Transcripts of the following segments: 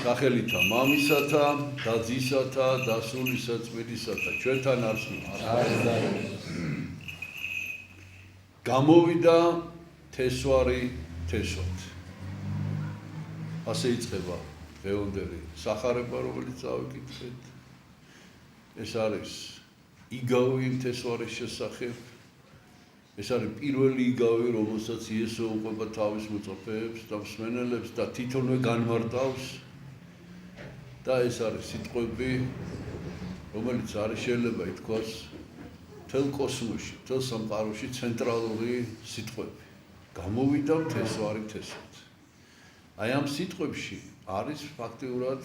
სახელითა მამისათა და ძისათა და სულისა წმინდისათა ჩვენთან არსებობს. გამოვიდა თესვარი თესვად. ასე იწყება დღევანდელი სახარება, რომელიც წავიკითხეთ. ეს არის იგავი თესვარის შესახებ. ეს არის პირველი იგავი, რომელსაც იესო უყვება თავის მოწაფეებს და მსმენელებს და თვითონვე განმარტავს. და ეს არის სიტყვები, რომელიც არის შეიძლება ითქვას მთელ კოსმოსში, მთელ სამყაროში ცენტრალური სიტყვები. გამოვიდა თესვარი თესვად. აი ამ სიტყვებში არის ფაქტიურად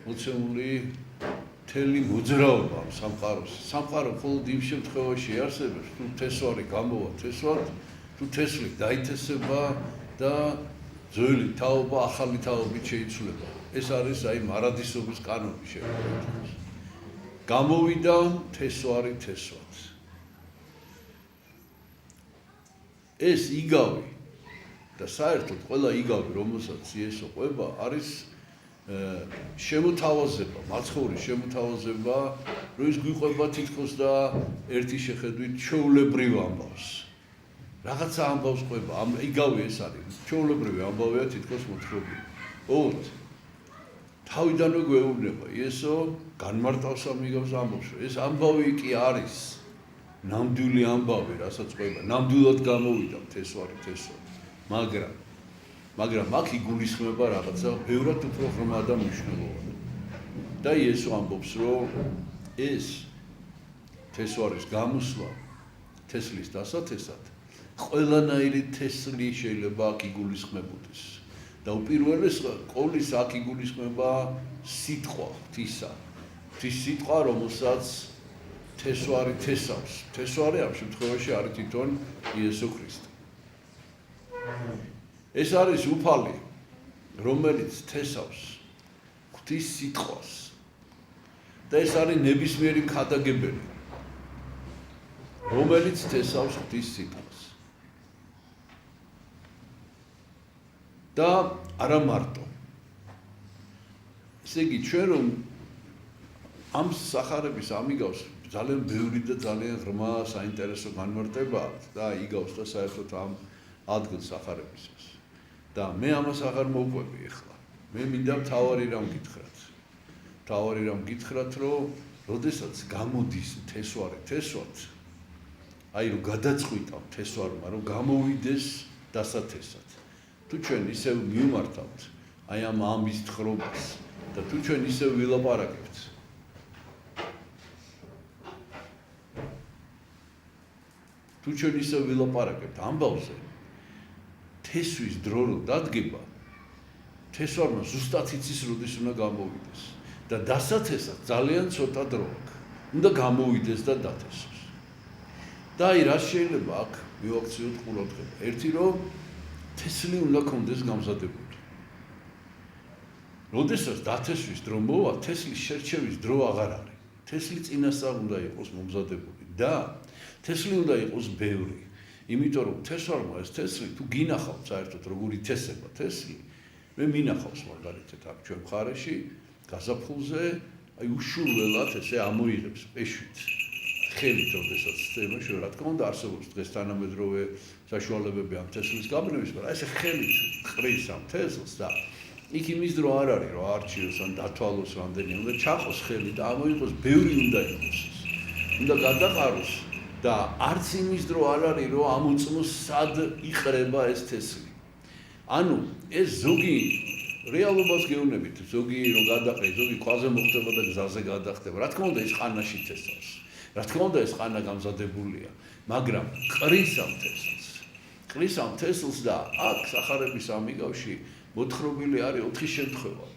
მოცემული მთელი მოძრაობა სამყაროში. სამყარო მხოლოდ იმ შემთხვევაში არსებობს, თუ თესვარი გამოვა თესვად, თუ თესლი დაითესება და ძველი თაობა ახალი თაობით შეიცვლება. ეს არის აი მარადისობის კანონი შეგვიძლია. გამოვიდა თესვარი თესვად. ეს იგავი და საერთოდ ყველა იგავი, რომელსაც იესო ყვება, არის შემოთავაზება, მაცხოვრის შემოთავაზება, რომ ის გვიყვება თითქოს და ერთი შეხედვით ჩვეულებრივ ამბავს. რაღაცა ამბავს ყვება, ამ იგავი ეს არის, ჩვეულებრივი ამბავია თითქოს მოთხრობილი. ოღონდ თავიდანვე გვეუბნება, იესო განმარტავს ამ იგავს ამბავს, რომ ეს ამბავი კი არის ნამდვილი ამბავი, რასაც ყვება, ნამდვილად გამოვიდა თესვარი თესვად. მაგრამ აქ იგულისხმება რაღაცა ბევრად უფრო ღრმა და მნიშვნელოვანი. და იესო ამბობს, რომ ეს თესვარის გამოსვლა თესლის დასათესად ყველანაირი თესლი შეიძლება აქ იგულისხმებოდეს. და უპირველეს ყოვლის აქ იგულისხმება სიტყვა ღვთისა. ღვთის სიტყვა, რომელსაც თესვარი თესავს. თესვარი ამ შემთხვევაში არის თვითონ იესო ქრისტე. ეს არის უფალი, რომელიც თესავს ღვთის სიტყვას. და ეს არის ნებისმიერი ქადაგებელი, რომელიც თესავს ღვთის სიტყვას. და არა მარტო. ესე იგი, ჩვენ რომ ამ სახარების ამიგავს ძალიან ბევრი და ძალიან ღრმა საინტერესო განმარტება აქვს და იგავს და საერთოდ ამ ადგილს სახარებისას. და მე ამას აღარ მოვყვები ახლა. მე მინდა მთავარი რამ გითხრათ. მთავარი რამ გითხრათ, რომ როდესაც გამოდის თესვარი თესვად, აი რომ გადაწყვიტავ თესვარმა, რომ გამოვიდეს დასათესად. თუ ჩვენ ისევ მივმართავთ აი ამ ამის თხრობას და თუ ჩვენ ისევ ვილაპარაკებთ ამბავზე, თესვის დრო რო დადგება, თესვარმა ზუსტად იცის, როდის უნდა გამოვიდეს და დასათესად ძალიან ცოტა დრო აქვს. უნდა გამოვიდეს და დათესოს. და აი რა შეიძლება აქ მივაქციოთ ყურადღება. ერთი რომ თესლი უნდა კონდეს გამზადებული. როდესაც დათესვის დრო მოვა, თესლის შერჩევის დრო აღარ არის. თესლი წინასწარ უნდა იყოს მომზადებული და თესლი უნდა იყოს ბევრი. იმიტომ რომ თესვარმა ეს თესლი თუ გინახავთ საერთოდ როგორ ითესება თესლი, მე მინახავს მაგალითად აქ ჩვენ მხარეში გაზაფხულზე, აი უშურველად ესე ამოიღებს პეშვით. ხელით როდესაც თემაში, რა თქმა უნდა არსებობს დღეს თანამედროვე საშუალებები ამ თესლის გაბნევის, მაგრამ ესე ხელით ყრის ამ თესლს და იქ იმის დრო არ არის, რომ არჩიოს ან დათვალოს რამდენი, უნდა ჩაყოს ხელი და ამოიღოს, ბევრი უნდა იყოს ის. უნდა გადაყაროს და არც იმის დრო არ არის, რომ ამოწმოს სად იყრება ეს თესლი. ანუ ეს ზოგი რეალობას გეუბნებით, ზოგი რომ გადაყრე, ზოგი ქვაზე მოხდება და გზაზე გადახდება. რა თქმა უნდა ეს ყანაში თესავს. რა თქმა უნდა ეს ყანა გამზადებულია, მაგრამ ყრის ამ თესლს. ყრის ამ თესლს და აქ სახარების ამიგავში მოთხრობილი არის 4 შემთხვევა.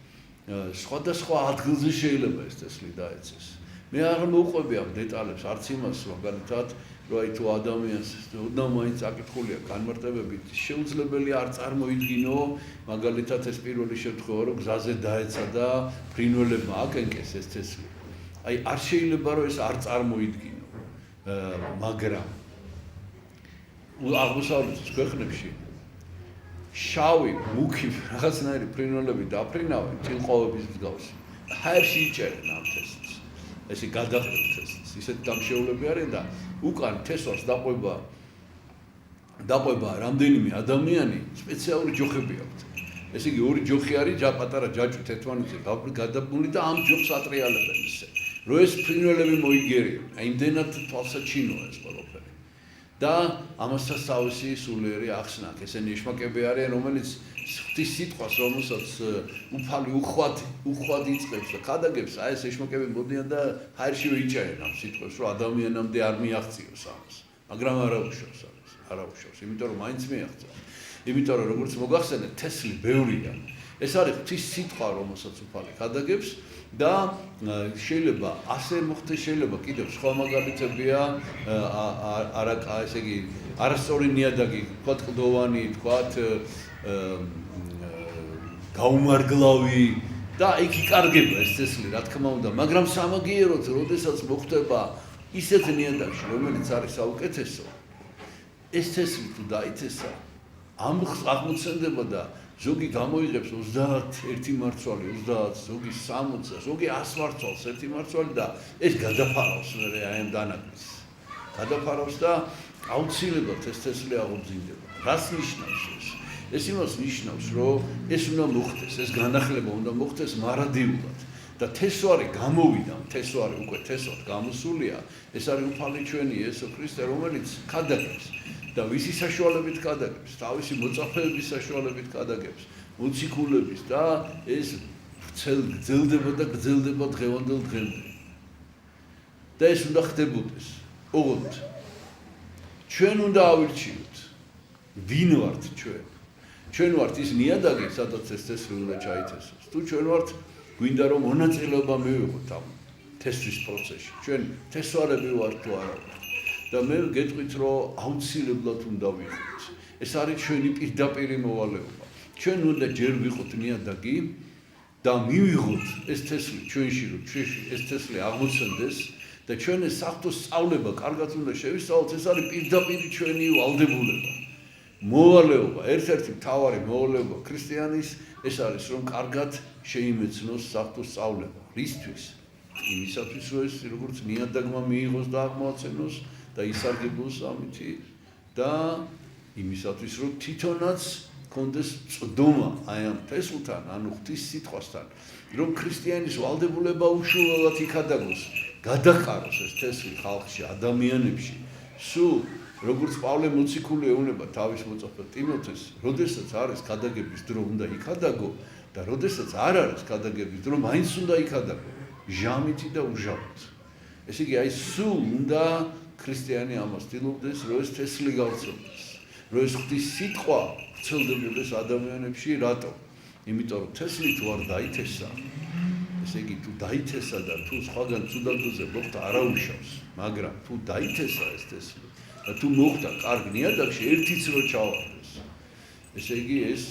სხვადასხვა ადგილზე შეიძლება ეს თესლი დაეცეს. მე არ მოვყვები ამ დეტალებს, არც იმას, მაგალითად, რომ აი თუ ადამიანს ოდნავ მაინც აკითხულია განმარტებებით, შეუძლებელი არ წარმოიდგინო, მაგალითად ეს პირველი შემთხვევა, რომ გზაზე დაეცა და ფრინველებმა აკენკეს ეს თესლი. აი არ შეიძლება რომ ეს არ წარმოიდგინო, მაგრამ აღმოსავლეთის ქვეყნებში შავი, მუქი რაღაცნაირი ფრინველები დაფრინავენ წილყოვების მსგავსი. ჰაერში იჭერენ ამ თესლს. ესე გადაყრილ თესლს. ისეთ გამშეულები არიან და უკან თესლს დაყვება რამდენიმე ადამიანი სპეციალური ჯოხები აქვთ. ესე იგი ორი ჯოხი არის პატარა ჯაჭვით ერთმანეთზე გადაბმული და ამ ჯოხს ატრიალებენ ისე. რო ეს ფრინველები მოიგერიონ, აი იმდენად თვალსაჩინოა ეს ყველაფერი. და ამასთან თავისი სულიერი ახსნა აქვს. ესენი ეშმაკები არიან, რომელიც ღვთის სიტყვას, რომელსაც უფალი უხვად იწყებს და ხადაგებს, აი ეს ეშმაკები მოდიან და ჰაერშივე იჭერენ ამ სიტყვებს, რომ ადამიანამდე არ მიაღწიოს ამას. მაგრამ არაუშავს ამას, არაუშავს, იმიტომ რომ მაინც მიაღწევს. იმიტომ რომ როგორც მოგახსენეთ, თესლი ბევრია. ეს არის ღვთის სიტყვა, რომელსაც უფალი ხადაგებს და შეიძლება ასე მოხდეს, შეიძლება კიდევ სხვა მაგალითებია, ესე იგი არასწორი ნიადაგი, თქვა კლდოვანი, თქვა გაუმარგლავი და იქ იკარგება ეს თესლი, რა თქმა უნდა, მაგრამ სამაგიეროდ, როდესაც მოხდება ისეთ ნიადაგში, რომელიც არის საუკეთესო, ეს თესლი თუ დაითესა, აღმოცენდება და ზოგი გამოიღებს 31 მარცვალი, 30, ზოგი 60, ზოგი 100 მარცვალს ერთი მარცვალი და ეს გადაფარავს მე აი ამ დანაკლისს. გადაფარავს და აუცილებლად ეს თესლი აღორძინდება. რას ნიშნავს ეს? ეს იმას ნიშნავს, რომ ეს უნდა მოხდეს, ეს განახლება უნდა მოხდეს მარადიულად. და თესვარი გამოვიდა, თესვარი უკვე თესვად გამოსულია, ეს არის უფალი ჩვენი იესო ქრისტე, რომელიც ხადაგებს და ვისი საშუალებით ხადაგებს, თავისი მოწაფეების საშუალებით ხადაგებს, მოციქულების და ეს გრძელდება და გრძელდება დღევანდელ დღემდე. და ეს უნდა ხდებოდეს. ოღონდ ჩვენ უნდა ავირჩიოთ, ვინ ვართ ჩვენ? ჩვენ ვართ ის ნიადაგი, სადაც ეს თესლი უნდა ჩაითესოს. თუ ჩვენ ვართ გვინდა რომ მონაწილეობა მივიღოთ ამ თესვის პროცესში. ჩვენ თესვარები ვართ თუ არა ვართ. და მე გეტყვით რომ აუცილებლად უნდა ვიყოთ. ეს არის ჩვენი პირდაპირი მოვალეობა. ჩვენ უნდა ჯერ ვიყოთ ნიადაგი და მივიღოთ ეს თესლი ჩვენში, რომ ეს თესლი აღმოცენდეს და ჩვენ ეს საფრთხო სწავლება კარგად უნდა შევისწავლოთ. ეს არის პირდაპირი ჩვენი ვალდებულება. მოვალეობა, ერთ-ერთი მთავარი მოვალეობა ქრისტიანის ეს არის რომ კარგად შეიმეცნოს საფრთხო სწავლება. რისთვის? იმისათვის რომ ეს როგორც ნიადაგმა მიიღოს და აღმოაცენოს და ისარგებლოს ამითი და იმისათვის რომ თვითონაც კონდეს წვდომა აი ამ თესლთან, ანუ ღვთის სიტყვასთან, რომ ქრისტიანის ვალდებულება უშუალოდ იქადაგოს, გადაყაროს ეს თესლი ხალხში, ადამიანებში. სულ როგორც პავლე მოციქული ეუბნება თავის მოწაფე ტიმოთეს, როდესაც არის ქადაგების დრო უნდა იქადაგო და როდესაც არ არის ქადაგების დრო, მაინც უნდა იქადაგო, ჟამითი და უჟამით. ესე იგი, აი სულ უნდა ქრისტიანი ამას ცდილობდეს, რომ ეს თესლი გავრცელდეს, რომ ეს ღვთის სიტყვა ვრცელდებოდეს ადამიანებში, რატო? იმიტომ რომ თესლი თუ არ დაითესა, ესე იგი თუ დაითესა და თუ სხვაგან ცუდადოზე მოხდა არაუშავს, მაგრამ თუ დაითესა ეს თესლი და თუ მოხდა კარგ ნიადაგში ერთიც რო ჩავარდეს, ესე იგი ეს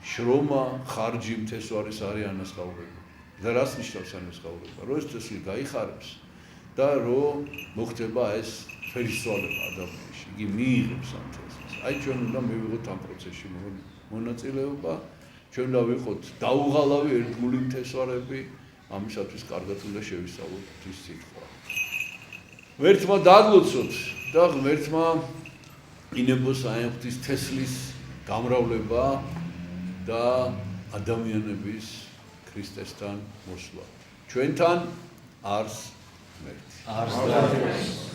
შრომა, ხარჯი მთესვარის არის ანასწავლებელი. და რას ნიშნავს ანასწავლება? რომ ეს თესლი გაიხარებს და რომ მოხდება ეს ფერისცვალება ადამიანში, იგი მიიღებს ამ თესლს. აი ჩვენ უნდა მივიღოთ ამ პროცესში მონაწილეობა, ჩვენ უნდა ვიყოთ დაუღალავი ერთგული მთესვარები, ამისათვის კარგად უნდა შევისწავლოთ ღვთის სიტყვა. ღმერთმა დაგლოცოთ და ღმერთმა ინებოს აი ღვთის თესლის გამრავლება და ადამიანების ქრისტესთან მოსვლა. ჩვენთან არს ღმერთი.